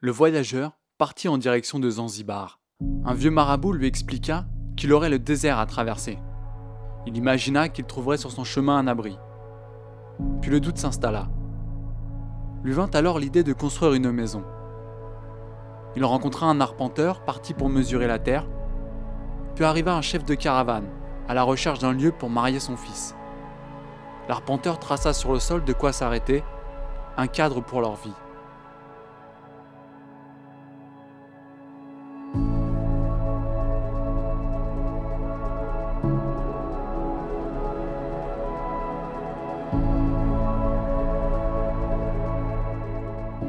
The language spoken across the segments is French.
Le voyageur partit en direction de Zanzibar. Un vieux marabout lui expliqua qu'il aurait le désert à traverser. Il imagina qu'il trouverait sur son chemin un abri. Puis le doute s'installa. Lui vint alors l'idée de construire une maison. Il rencontra un arpenteur parti pour mesurer la terre, puis arriva un chef de caravane, à la recherche d'un lieu pour marier son fils. L'arpenteur traça sur le sol de quoi s'arrêter, un cadre pour leur vie.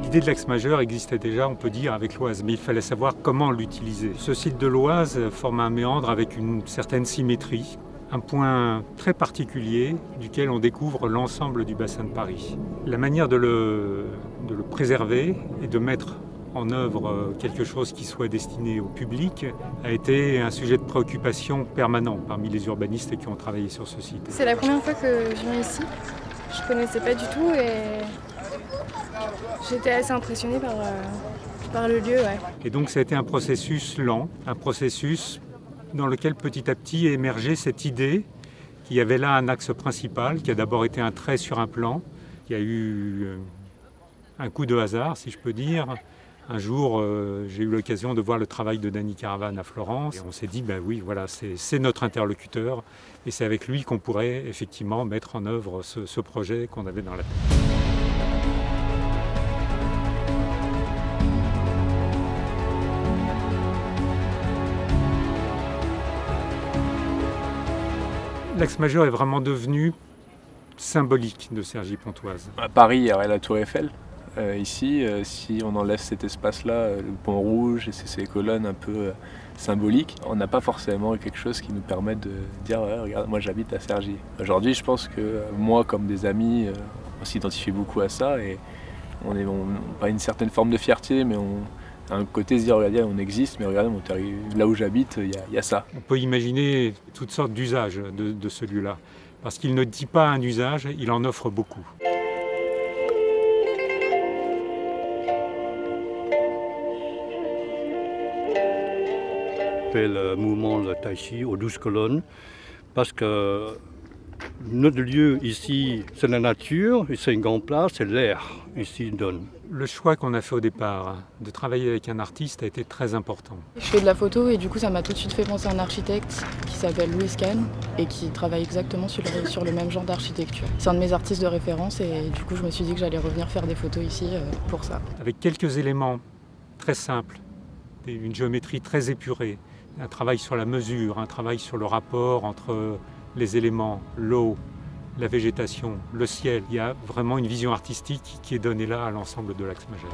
L'idée de l'axe majeur existait déjà, on peut dire, avec l'Oise, mais il fallait savoir comment l'utiliser. Ce site de l'Oise forme un méandre avec une certaine symétrie, un point très particulier duquel on découvre l'ensemble du bassin de Paris. La manière de le préserver et de mettre en œuvre quelque chose qui soit destiné au public a été un sujet de préoccupation permanent parmi les urbanistes qui ont travaillé sur ce site. C'est la première fois que je viens ici. Je ne connaissais pas du tout et j'étais assez impressionnée par le lieu. Ouais. Et donc ça a été un processus lent, un processus dans lequel petit à petit est émergée cette idée qu'il y avait là un axe principal, qui a d'abord été un trait sur un plan, qui a eu un coup de hasard, si je peux dire. Un jour, j'ai eu l'occasion de voir le travail de Dany Caravane à Florence. Et on s'est dit, ben oui, voilà, c'est notre interlocuteur. Et c'est avec lui qu'on pourrait effectivement mettre en œuvre ce projet qu'on avait dans la tête. L'axe majeur est vraiment devenu symbolique de Cergy-Pontoise. À Paris, il y aurait la Tour Eiffel. Ici, si on enlève cet espace-là, le pont rouge et ces colonnes un peu symboliques, on n'a pas forcément quelque chose qui nous permette de dire ouais, regarde, moi j'habite à Cergy. Aujourd'hui, je pense que moi, comme des amis, on s'identifie beaucoup à ça et on a une certaine forme de fierté, mais on a un côté se dire regardez, on existe, mais regardez, là où j'habite, il y a ça. On peut imaginer toutes sortes d'usages de ce lieu-là, parce qu'il ne dit pas un usage, il en offre beaucoup. Le mouvement de Tai Chi aux 12 colonnes parce que notre lieu ici, c'est la nature, c'est une grande place, c'est l'air ici donne. Le choix qu'on a fait au départ de travailler avec un artiste a été très important. Je fais de la photo et du coup ça m'a tout de suite fait penser à un architecte qui s'appelle Louis Kahn et qui travaille exactement sur le même genre d'architecture. C'est un de mes artistes de référence et du coup je me suis dit que j'allais revenir faire des photos ici pour ça. Avec quelques éléments très simples, une géométrie très épurée, un travail sur la mesure, un travail sur le rapport entre les éléments, l'eau, la végétation, le ciel. Il y a vraiment une vision artistique qui est donnée là à l'ensemble de l'axe majeur.